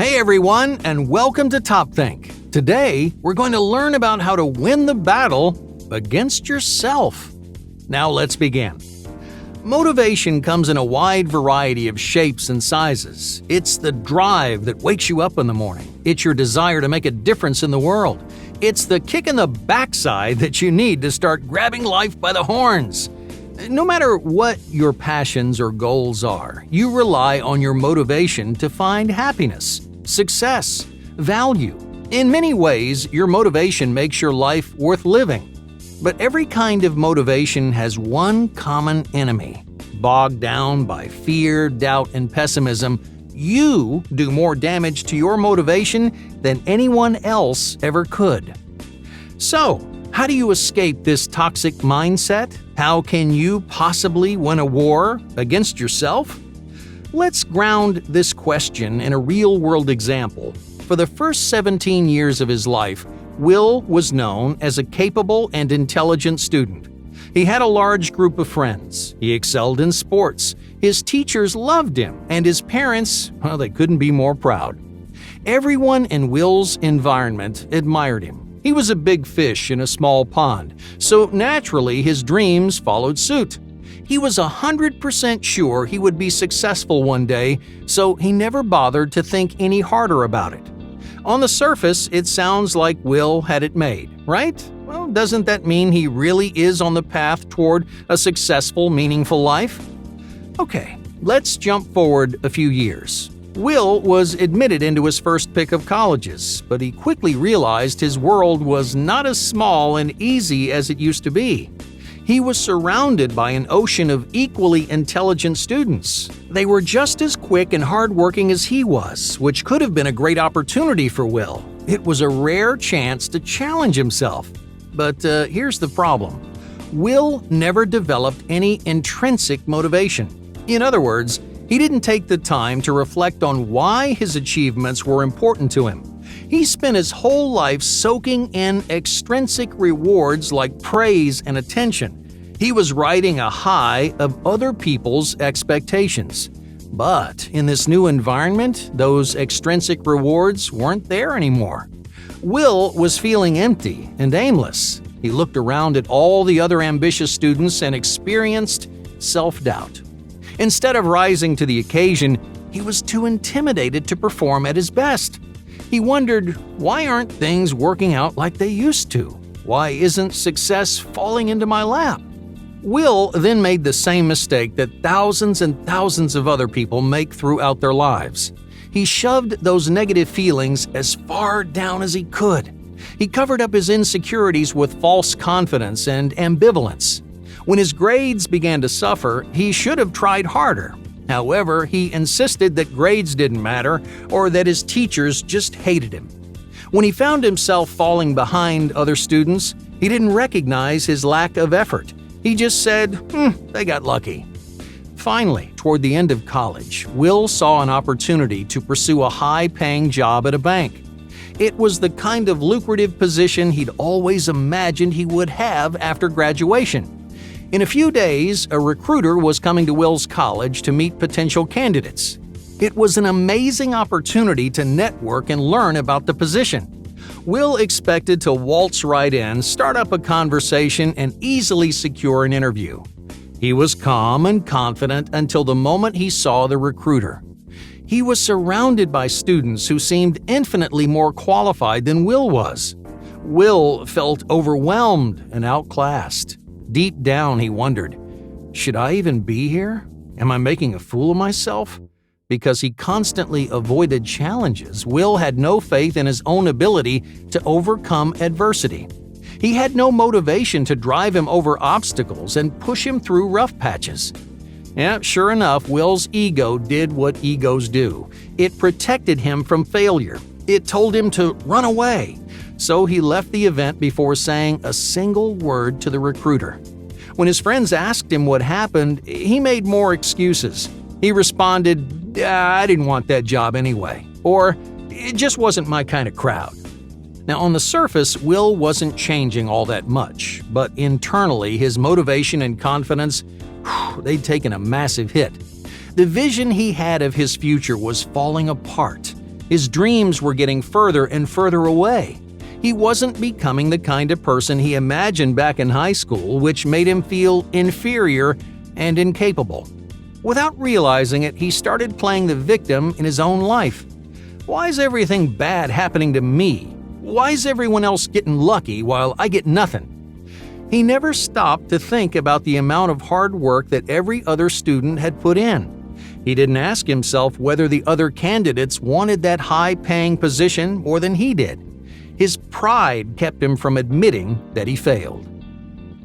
Hey everyone, and welcome to TopThink. Today, we're going to learn about how to win the battle against yourself. Now let's begin. Motivation comes in a wide variety of shapes and sizes. It's the drive that wakes you up in the morning. It's your desire to make a difference in the world. It's the kick in the backside that you need to start grabbing life by the horns. No matter what your passions or goals are, you rely on your motivation to find happiness, success, value. In many ways, your motivation makes your life worth living. But every kind of motivation has one common enemy. Bogged down by fear, doubt, and pessimism, you do more damage to your motivation than anyone else ever could. So, how do you escape this toxic mindset? How can you possibly win a war against yourself? Let's ground this question in a real-world example. For the first 17 years of his life, Will was known as a capable and intelligent student. He had a large group of friends. He excelled in sports. His teachers loved him, and his parents, well, they couldn't be more proud. Everyone in Will's environment admired him. He was a big fish in a small pond, so naturally his dreams followed suit. He was 100% sure he would be successful one day, so he never bothered to think any harder about it. On the surface, it sounds like Will had it made, right? Well, doesn't that mean he really is on the path toward a successful, meaningful life? Okay, let's jump forward a few years. Will was admitted into his first pick of colleges, but he quickly realized his world was not as small and easy as it used to be. He was surrounded by an ocean of equally intelligent students. They were just as quick and hardworking as he was, which could have been a great opportunity for Will. It was a rare chance to challenge himself. But here's the problem. Will never developed any intrinsic motivation. In other words, he didn't take the time to reflect on why his achievements were important to him. He spent his whole life soaking in extrinsic rewards like praise and attention. He was riding a high of other people's expectations. But in this new environment, those extrinsic rewards weren't there anymore. Will was feeling empty and aimless. He looked around at all the other ambitious students and experienced self-doubt. Instead of rising to the occasion, he was too intimidated to perform at his best. He wondered, why aren't things working out like they used to? Why isn't success falling into my lap? Will then made the same mistake that thousands and thousands of other people make throughout their lives. He shoved those negative feelings as far down as he could. He covered up his insecurities with false confidence and ambivalence. When his grades began to suffer, he should have tried harder. However, he insisted that grades didn't matter or that his teachers just hated him. When he found himself falling behind other students, he didn't recognize his lack of effort. He just said, they got lucky. Finally, toward the end of college, Will saw an opportunity to pursue a high-paying job at a bank. It was the kind of lucrative position he'd always imagined he would have after graduation. In a few days, a recruiter was coming to Will's college to meet potential candidates. It was an amazing opportunity to network and learn about the position. Will expected to waltz right in, start up a conversation, and easily secure an interview. He was calm and confident until the moment he saw the recruiter. He was surrounded by students who seemed infinitely more qualified than Will was. Will felt overwhelmed and outclassed. Deep down, he wondered, should I even be here? Am I making a fool of myself? Because he constantly avoided challenges, Will had no faith in his own ability to overcome adversity. He had no motivation to drive him over obstacles and push him through rough patches. Yeah, sure enough, Will's ego did what egos do. It protected him from failure. It told him to run away. So he left the event before saying a single word to the recruiter. When his friends asked him what happened, he made more excuses. He responded, I didn't want that job anyway, or it just wasn't my kind of crowd. Now, on the surface, Will wasn't changing all that much, but internally, his motivation and confidence, they'd taken a massive hit. The vision he had of his future was falling apart. His dreams were getting further and further away. He wasn't becoming the kind of person he imagined back in high school, which made him feel inferior and incapable. Without realizing it, he started playing the victim in his own life. Why is everything bad happening to me? Why is everyone else getting lucky while I get nothing? He never stopped to think about the amount of hard work that every other student had put in. He didn't ask himself whether the other candidates wanted that high-paying position more than he did. His pride kept him from admitting that he failed.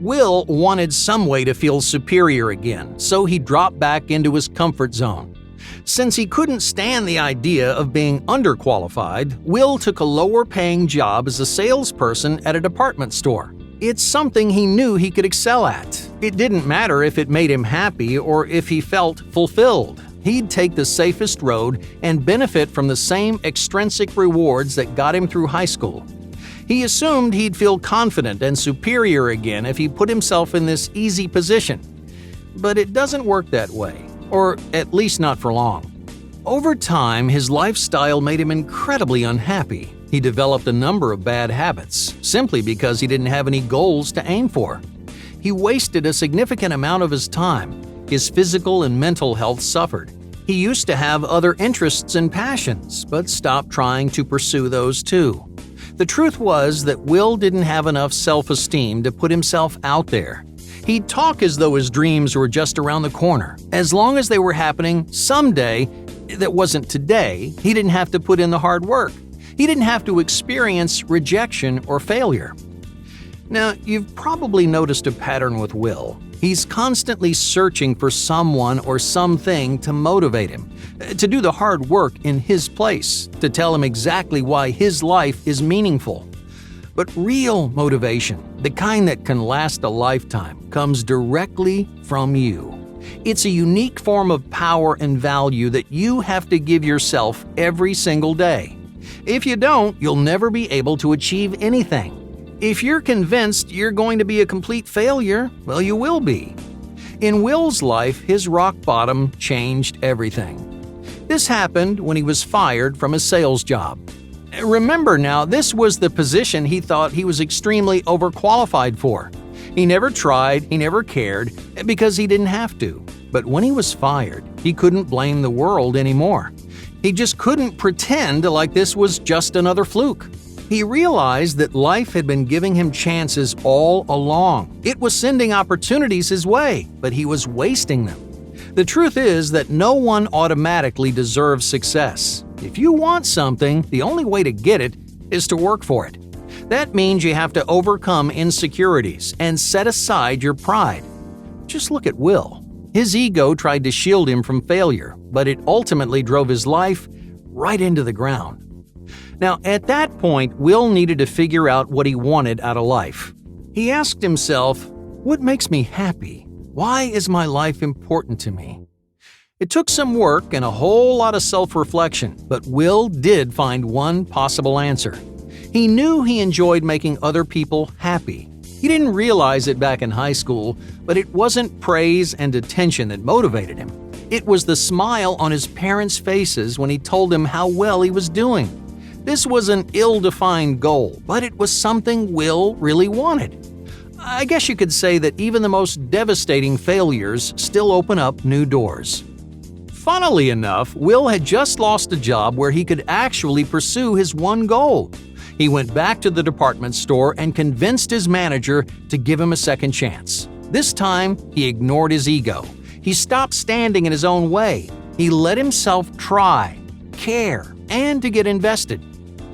Will wanted some way to feel superior again, so he dropped back into his comfort zone. Since he couldn't stand the idea of being underqualified, Will took a lower-paying job as a salesperson at a department store. It's something he knew he could excel at. It didn't matter if it made him happy or if he felt fulfilled. He'd take the safest road and benefit from the same extrinsic rewards that got him through high school. He assumed he'd feel confident and superior again if he put himself in this easy position. But it doesn't work that way, or at least not for long. Over time, his lifestyle made him incredibly unhappy. He developed a number of bad habits, simply because he didn't have any goals to aim for. He wasted a significant amount of his time. His physical and mental health suffered. He used to have other interests and passions, but stopped trying to pursue those too. The truth was that Will didn't have enough self-esteem to put himself out there. He'd talk as though his dreams were just around the corner. As long as they were happening someday that wasn't today, he didn't have to put in the hard work. He didn't have to experience rejection or failure. Now, you've probably noticed a pattern with Will. He's constantly searching for someone or something to motivate him, to do the hard work in his place, to tell him exactly why his life is meaningful. But real motivation, the kind that can last a lifetime, comes directly from you. It's a unique form of power and value that you have to give yourself every single day. If you don't, you'll never be able to achieve anything. If you're convinced you're going to be a complete failure, well, you will be. In Will's life, his rock bottom changed everything. This happened when he was fired from a sales job. Remember now, this was the position he thought he was extremely overqualified for. He never tried, he never cared, because he didn't have to. But when he was fired, he couldn't blame the world anymore. He just couldn't pretend like this was just another fluke. He realized that life had been giving him chances all along. It was sending opportunities his way, but he was wasting them. The truth is that no one automatically deserves success. If you want something, the only way to get it is to work for it. That means you have to overcome insecurities and set aside your pride. Just look at Will. His ego tried to shield him from failure, but it ultimately drove his life right into the ground. Now, at that point, Will needed to figure out what he wanted out of life. He asked himself, what makes me happy? Why is my life important to me? It took some work and a whole lot of self-reflection, but Will did find one possible answer. He knew he enjoyed making other people happy. He didn't realize it back in high school, but it wasn't praise and attention that motivated him. It was the smile on his parents' faces when he told them how well he was doing. This was an ill-defined goal, but it was something Will really wanted. I guess you could say that even the most devastating failures still open up new doors. Funnily enough, Will had just lost a job where he could actually pursue his one goal. He went back to the department store and convinced his manager to give him a second chance. This time, he ignored his ego. He stopped standing in his own way. He let himself try, care, and to get invested.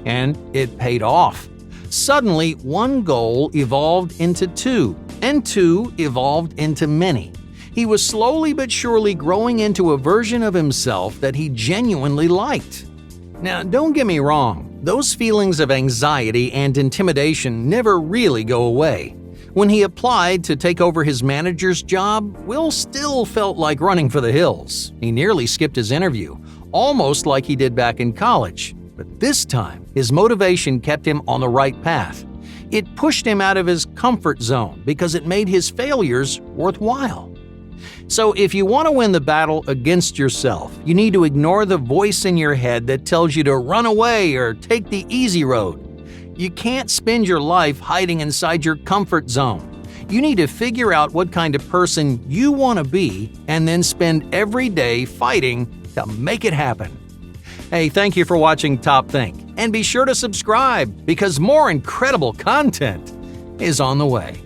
And it paid off. Suddenly, one goal evolved into two, and two evolved into many. He was slowly but surely growing into a version of himself that he genuinely liked. Now, don't get me wrong, those feelings of anxiety and intimidation never really go away. When he applied to take over his manager's job, Will still felt like running for the hills. He nearly skipped his interview, almost like he did back in college. But this time, his motivation kept him on the right path. It pushed him out of his comfort zone because it made his failures worthwhile. So if you want to win the battle against yourself, you need to ignore the voice in your head that tells you to run away or take the easy road. You can't spend your life hiding inside your comfort zone. You need to figure out what kind of person you want to be and then spend every day fighting to make it happen. Hey, thank you for watching TopThink, and be sure to subscribe because more incredible content is on the way.